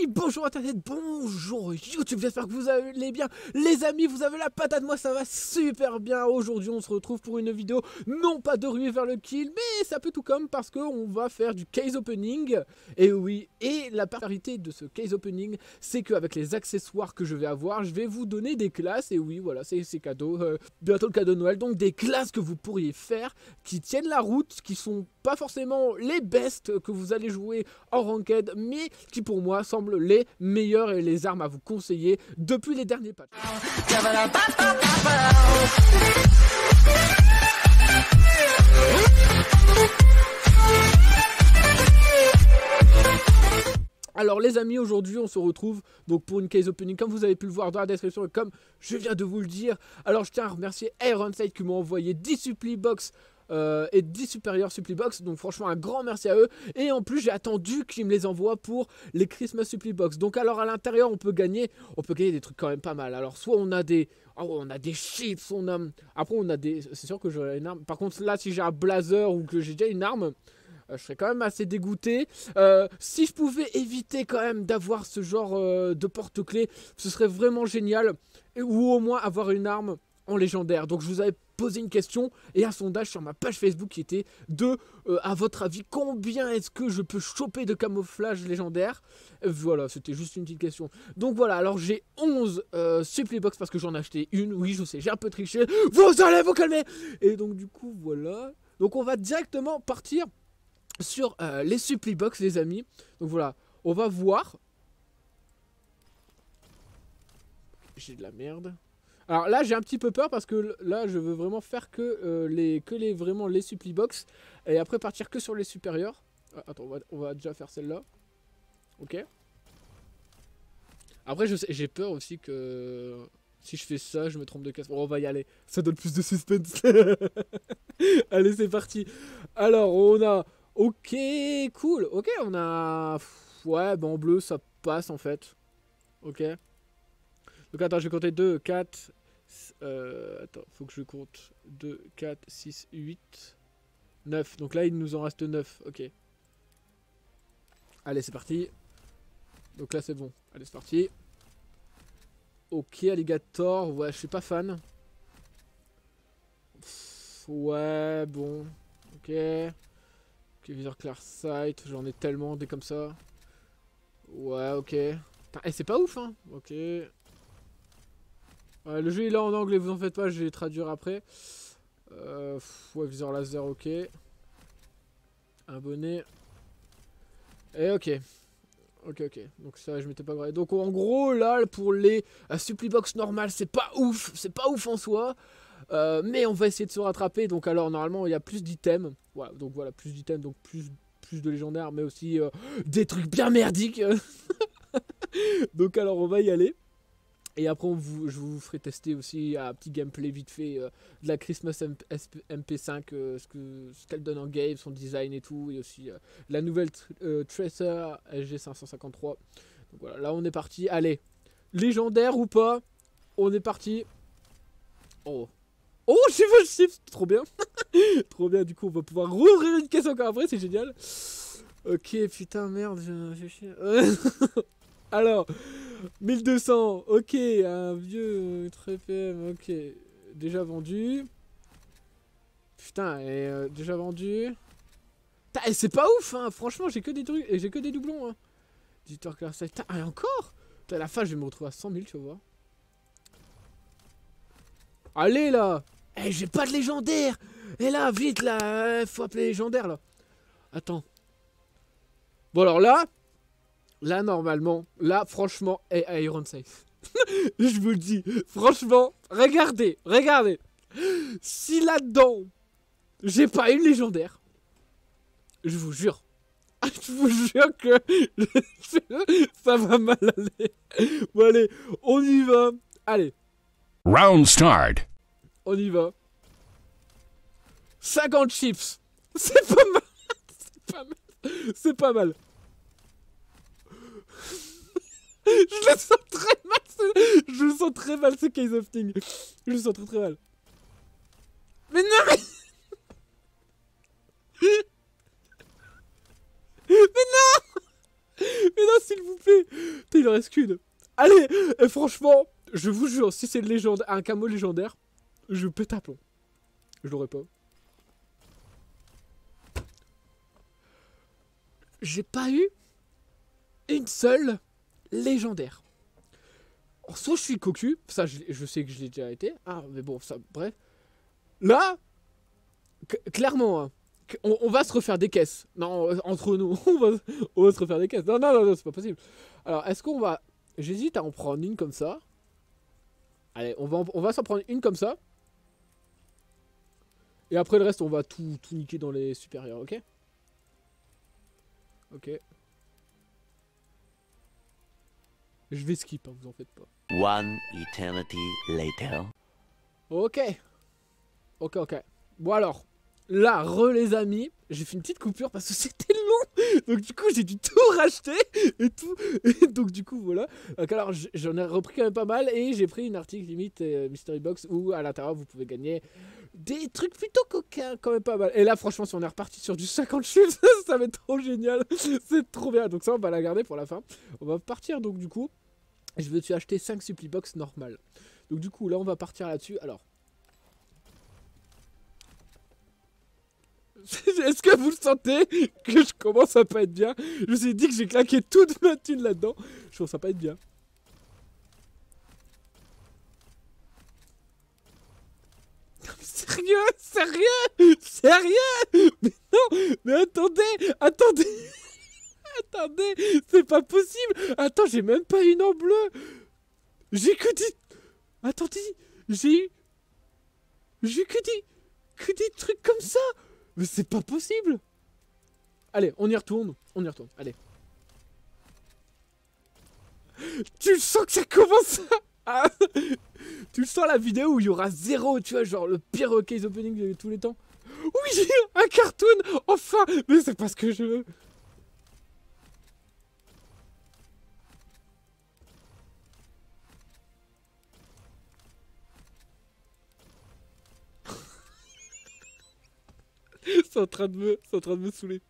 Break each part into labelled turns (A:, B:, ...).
A: bonjour internet, bonjour YouTube, j'espère que vous allez bien. Les amis, vous avez la patate, moi ça va super bien. Aujourd'hui on se retrouve pour une vidéo, non pas de ruer vers le kill, mais ça peut tout comme parce qu'on va faire du case opening. Et oui, et la particularité de ce case opening, c'est qu'avec les accessoires que je vais avoir, je vais vous donner des classes. Et oui, voilà, c'est cadeau, bientôt le cadeau de Noël. Donc des classes que vous pourriez faire, qui tiennent la route, qui sont pas forcément les best que vous allez jouer en ranked, mais qui pour moi semblent les meilleures et les armes à vous conseiller depuis les derniers patchs. Alors les amis, aujourd'hui on se retrouve donc pour une case opening comme vous avez pu le voir dans la description et comme je viens de vous le dire. Alors je tiens à remercier Ironside qui m'a envoyé 10 supply box et 10 supérieurs supply box, donc franchement un grand merci à eux. Et en plus j'ai attendu qu'ils me les envoient pour les Christmas supply box. Donc alors à l'intérieur on peut gagner des trucs quand même pas mal. Alors soit on a des chips, après on a des, c'est sûr que j'aurai une arme. Par contre là si j'ai un blazer ou que j'ai déjà une arme, je serais quand même assez dégoûté. Si je pouvais éviter quand même d'avoir ce genre de porte-clés, ce serait vraiment génial. Ou au moins avoir une arme en légendaire. Donc je vous avais posé une question et un sondage sur ma page Facebook qui était de, à votre avis, combien est-ce que je peux choper de camouflage légendaire? Voilà, c'était juste une petite question. Donc voilà, alors j'ai 11 supply box parce que j'en ai acheté une. Oui, je sais, j'ai un peu triché. Vous allez vous calmer. Et donc du coup, voilà. Donc on va directement partir sur les supply box, les amis. Donc voilà, on va voir. J'ai de la merde. Alors là j'ai un petit peu peur parce que là je veux vraiment faire que vraiment les supply box et après partir que sur les supérieurs. Ah, attends, on va déjà faire celle-là. Ok. Après j'ai peur aussi que si je fais ça je me trompe de casse. Bon, on va y aller. Ça donne plus de suspense. Allez c'est parti. Alors on a... Ok, cool. Ok, on a... Ouais, bon, en bleu, ça passe, en fait. Ok. Donc, attends, je vais compter 2, 4... attends, faut que je compte. 2, 4, 6, 8, 9. Donc là, il nous en reste 9. Ok. Allez, c'est parti. Donc là, c'est bon. Allez, c'est parti. Ok, alligator. Ouais, je suis pas fan. Ouais, bon. Ok. Ok, viseur clear sight, j'en ai tellement des comme ça. Ouais, ok. Et c'est pas ouf, hein. Ok. Ouais, le jeu il est en anglais, vous en faites pas, je vais traduire après. Ouais, viseur laser, ok. Un bonnet. Et ok. Ok, ok. Donc ça, je m'étais pas grave. Donc en gros, là, pour les supply box normales, c'est pas ouf. C'est pas ouf en soi. Mais on va essayer de se rattraper. Donc alors normalement il y a plus d'items. Voilà, donc voilà, plus d'items, donc plus de légendaires, mais aussi des trucs bien merdiques. Donc alors on va y aller. Et après je vous ferai tester aussi un petit gameplay vite fait de la Christmas MP5, ce qu'elle donne en game, son design et tout. Et aussi la nouvelle Tracer SG553. Donc voilà, là on est parti. Allez, légendaire ou pas, on est parti. Oh. Oh, j'ai vu le shift, trop bien. Trop bien, du coup, on va pouvoir rouvrir une caisse encore après, c'est génial. Ok, putain, merde, j'ai chier. Alors, 1200, ok, un vieux très PM, ok. Déjà vendu. Putain, et déjà vendu. Putain, et c'est pas ouf, hein, franchement, j'ai que des trucs, et j'ai que des doublons, hein. Editor class, putain, et encore. Putain, à la fin, je vais me retrouver à 100 000, tu vas voir. Allez, là. Eh, j'ai pas de légendaire. Et là, vite, là, faut appeler légendaire, là. Attends. Bon, alors là, normalement, là, franchement, Iron Safe. Je vous le dis, franchement, regardez. Si là-dedans, j'ai pas une légendaire, je vous jure. Je vous jure que ça va mal aller. Bon, allez, on y va. Allez.
B: Round start.
A: On y va. 50 chips. C'est pas mal. C'est pas mal. Je le sens très mal. Je le sens très mal ce case of thing. Je le sens très mal. Mais non mais... Mais non. Mais non, s'il s'il vous plaît. Putain, il en reste qu'une. Allez, et franchement, je vous jure, si c'est un camo légendaire, je pète un plomb. Je l'aurais pas. J'ai pas eu une seule légendaire. En soit je suis cocu, ça je sais que je l'ai déjà été. Ah, mais bon, ça, bref. Là, clairement, hein, on va se refaire des caisses. Non, entre nous, on va se refaire des caisses. Non, non, non, non, c'est pas possible. Alors, est-ce qu'on va... J'hésite à en prendre une comme ça. Allez, on va s'en prendre une comme ça. Et après le reste, on va tout niquer dans les supérieurs, ok? Ok. Je vais skip, hein, vous en faites pas.
C: One eternity later.
A: Ok. Ok, ok. Bon alors, là, les amis, j'ai fait une petite coupure parce que c'était long. Donc du coup, j'ai dû tout racheter et tout. Et donc du coup, voilà. Donc alors, j'en ai repris quand même pas mal et j'ai pris une article limite Mystery Box où à l'intérieur, vous pouvez gagner des trucs plutôt coquins, quand même pas mal. Et là, franchement, si on est reparti sur du 50 shields, ça va être trop génial. C'est trop bien. Donc ça, on va la garder pour la fin. On va partir donc du coup. Je vais acheter 5 supply box normales. Donc du coup, là, on va partir là-dessus. Alors. Est-ce que vous le sentez que je commence à pas être bien? Je me suis dit que j'ai claqué toute ma thune là-dedans. Je commence à pas être bien. Sérieux? Sérieux? Sérieux? Mais non! Mais attendez! Attendez! Attendez! C'est pas possible! Attends, j'ai même pas une en bleu! J'ai que des... Attendez! J'ai eu... J'ai que des trucs comme ça! Mais c'est pas possible! Allez, on y retourne. On y retourne. Allez. Tu le sens que ça commence à... Tu le sens la vidéo où il y aura 0, tu vois, genre le pire case opening de tous les temps. Oui, un cartoon, enfin. Mais c'est pas ce que je veux. C'est en train de me saouler.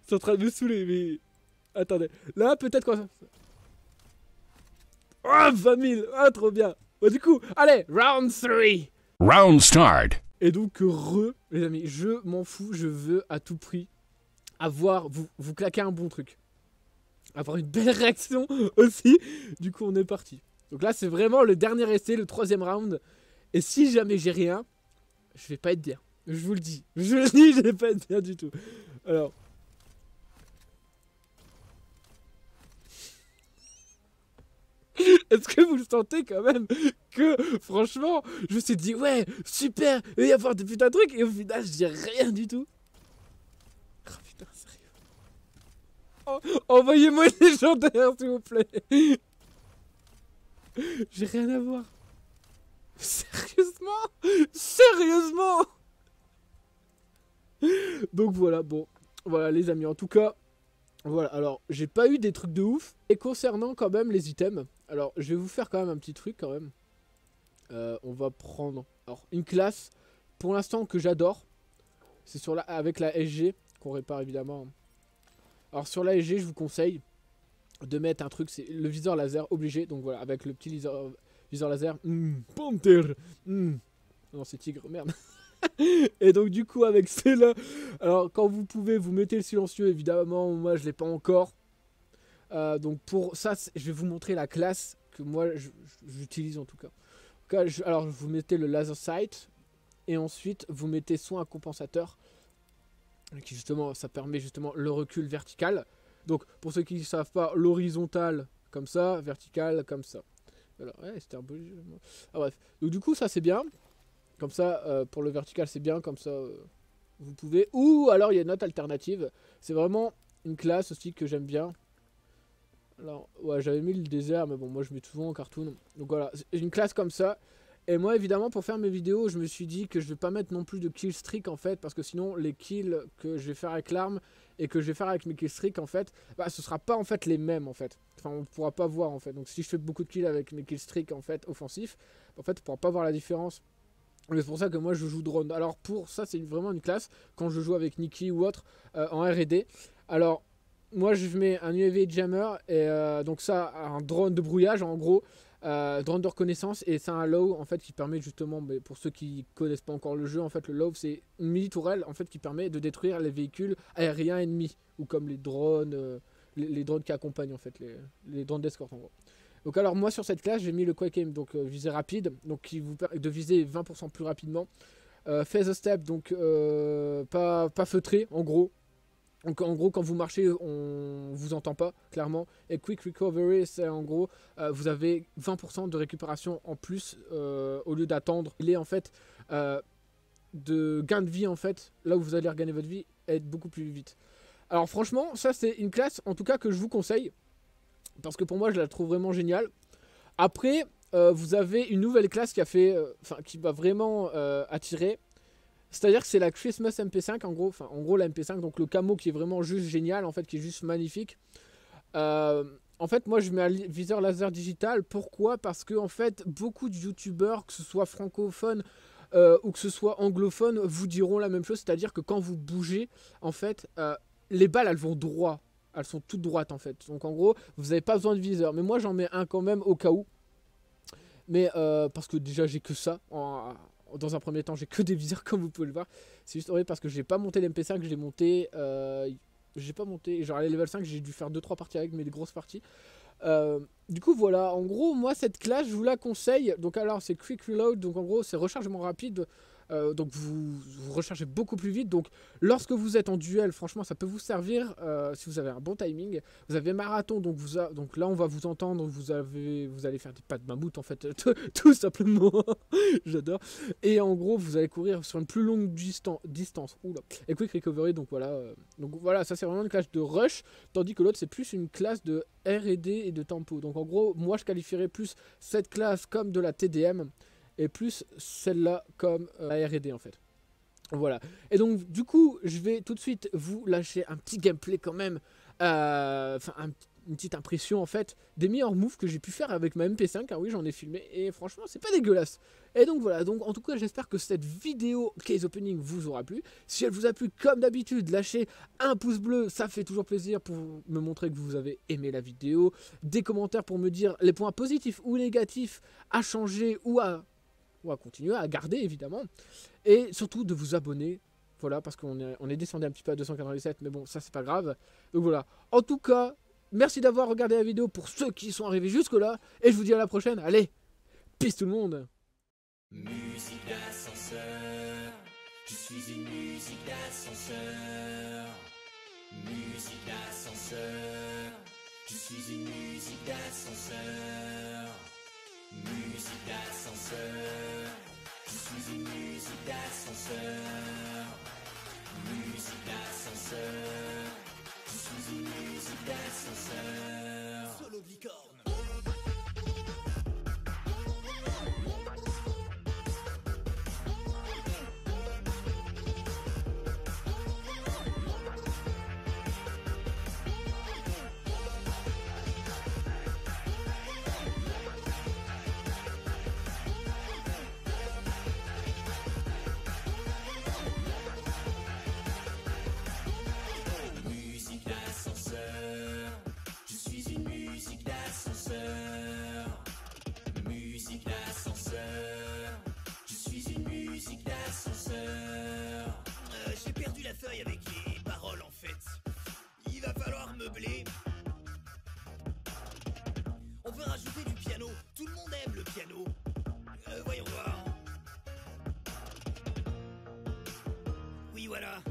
A: C'est en train de me saouler, mais... Attendez. Là, peut-être quoi... Oh, 20 000. Ah, trop bien. Bon, du coup, allez, round 3.
B: Round start.
A: Et donc, les amis, je m'en fous. Je veux à tout prix avoir... Vous claquer un bon truc. Avoir une belle réaction aussi. Du coup, on est parti. Donc là, c'est vraiment le dernier essai, le 3e round. Et si jamais j'ai rien, je vais pas être bien. Je vous le dis. Je le dis, je vais pas être bien du tout. Alors... Est-ce que vous le sentez quand même que, franchement, je me suis dit, ouais, super, il va y avoir des putains de trucs, et au final, je dis rien du tout. Oh putain, sérieux. Oh, envoyez-moi une légendaire, s'il vous plaît. J'ai rien à voir. Sérieusement? Sérieusement? Donc voilà, bon. Voilà, les amis, en tout cas... Voilà, alors j'ai pas eu des trucs de ouf. Et concernant quand même les items, alors je vais vous faire quand même un petit truc quand même. On va prendre alors, une classe pour l'instant que j'adore. C'est sur avec la SG qu'on répare évidemment. Alors sur la SG, je vous conseille de mettre un truc, c'est le viseur laser obligé. Donc voilà, avec le petit viseur laser. Panther. Non, c'est tigre, merde. Et donc du coup avec celle-là, alors quand vous pouvez vous mettez le silencieux évidemment, moi je l'ai pas encore. Donc pour ça je vais vous montrer la classe que moi j'utilise en tout cas. Alors vous mettez le laser sight et ensuite vous mettez soin à compensateur qui justement ça permet justement le recul vertical. Donc pour ceux qui ne savent pas, l'horizontal comme ça, vertical comme ça. Alors ouais, c'était un beau jeu. Ah bref, donc du coup ça c'est bien. Comme ça, pour le vertical, c'est bien. Comme ça, vous pouvez. Ou alors, il y a une autre alternative. C'est vraiment une classe aussi que j'aime bien. Alors, ouais, j'avais mis le désert, mais bon, moi, je mets souvent en cartoon. Donc voilà, une classe comme ça. Et moi, évidemment, pour faire mes vidéos, je me suis dit que je vais pas mettre non plus de kill streak, en fait. Parce que sinon, les kills que je vais faire avec l'arme et que je vais faire avec mes kill streak, en fait, bah, ce sera pas, en fait, les mêmes, en fait. Enfin, on pourra pas voir, en fait. Donc, si je fais beaucoup de kills avec mes kill streak, en fait, offensifs, en fait, on pourra pas voir la différence. C'est pour ça que moi je joue drone. Alors pour ça c'est vraiment une classe quand je joue avec Nikki ou autre en R&D. Alors moi je mets un UAV jammer et donc ça, un drone de brouillage en gros, drone de reconnaissance, et c'est un low en fait qui permet justement, pour ceux qui connaissent pas encore le jeu, en fait le low c'est une mini tourelle en fait qui permet de détruire les véhicules aériens ennemis, ou comme les drones, les drones qui accompagnent en fait, les drones d'escorte en gros. Donc alors moi sur cette classe j'ai mis le Quake Aim, donc visée rapide, donc qui vous permet de viser 20% plus rapidement. Phase step, donc pas feutré en gros. Donc en gros quand vous marchez on vous entend pas clairement. Et quick recovery, c'est en gros vous avez 20% de récupération en plus au lieu d'attendre. Il est en fait de gain de vie en fait, là où vous allez regagner votre vie, être beaucoup plus vite. Alors franchement ça c'est une classe en tout cas que je vous conseille, parce que pour moi je la trouve vraiment géniale. Après vous avez une nouvelle classe qui a fait, qui m'a vraiment attiré. C'est-à-dire que c'est la Christmas MP5 en gros la MP5, donc le camo qui est vraiment juste génial en fait, qui est juste magnifique. En fait moi je mets un viseur laser digital. Pourquoi? Parce que en fait beaucoup de youtubeurs, que ce soit francophones ou que ce soit anglophones, vous diront la même chose, c'est-à-dire que quand vous bougez en fait les balles elles vont droit, elles sont toutes droites en fait, donc en gros vous n'avez pas besoin de viseur, mais moi j'en mets un quand même au cas où, mais parce que déjà j'ai que ça, dans un premier temps j'ai que des viseurs comme vous pouvez le voir, c'est juste horrible parce que j'ai pas monté l'MP5, j'ai pas monté, genre les level 5 j'ai dû faire 2-3 parties avec, mais des grosses parties. Du coup voilà, en gros moi cette classe je vous la conseille. Donc alors c'est quick reload, donc en gros c'est rechargement rapide, donc vous rechargez beaucoup plus vite. Donc lorsque vous êtes en duel, franchement ça peut vous servir si vous avez un bon timing. Vous avez marathon, donc donc là on va vous entendre, vous allez faire des pas de mammouth en fait, tout simplement. J'adore. Et en gros vous allez courir sur une plus longue distance. Oula. Et quick recovery, donc voilà, ça c'est vraiment une classe de rush, tandis que l'autre c'est plus une classe de R&D et de tempo. Donc en gros moi je qualifierais plus cette classe comme de la TDM et plus celle-là comme la R&D en fait. Voilà. Et donc du coup je vais tout de suite vous lâcher un petit gameplay quand même, une petite impression en fait des meilleurs moves que j'ai pu faire avec ma MP5. Ah oui, j'en ai filmé et franchement c'est pas dégueulasse. Et donc voilà, donc en tout cas j'espère que cette vidéo case opening vous aura plu. Si elle vous a plu, comme d'habitude, lâchez un pouce bleu, ça fait toujours plaisir pour me montrer que vous avez aimé la vidéo. Des commentaires pour me dire les points positifs ou négatifs à changer ou à continuer à garder évidemment. Et surtout de vous abonner. Voilà, parce qu'on est descendu un petit peu à 297, mais bon ça c'est pas grave. Donc voilà, en tout cas merci d'avoir regardé la vidéo pour ceux qui sont arrivés jusque là, et je vous dis à la prochaine. Allez, peace tout le monde.
D: Musique d'ascenseur, je suis une musique d'ascenseur. Musique d'ascenseur, je suis une musique d'ascenseur. Musique d'ascenseur, je suis une musique d'ascenseur. Musique d'ascenseur, je suis une musique d'ascenseur. Solo licorne. J'ai perdu la feuille avec les paroles en fait. Il va falloir meubler. On peut rajouter du piano. Tout le monde aime le piano. Voyons voir. Oui, voilà.